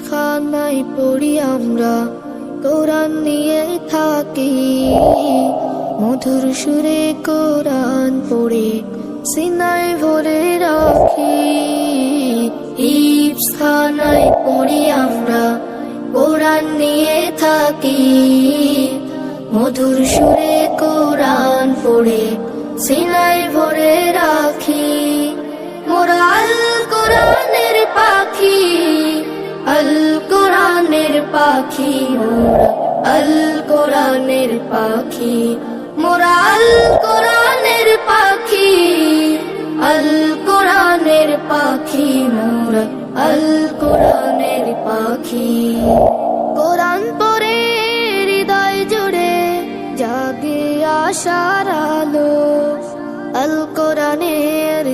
খানায় পড়ি আমরা, কোরআন নিয়ে থাকি। মধুর সুরে কোরআন পড়ে সিনায় ভরে রাখি। খানায় পড়ি আমরা, কোরআন নিয়ে থাকি। মধুর সুরে কোরআন পড়ে সিনায় ভরে রাখি। মোরা আল কোরআনের পাখি, আল কোরআনের পাখি মোরা, আল কোরআনের পাখি মোরা, আল কোরআনের পাখি, আল কোরআনের পাখি মোরা, আল কোরআনের পাখি। কোরআন পড়ে হৃদয় জুড়ে জাগে আশার আলো, আল কোরআনের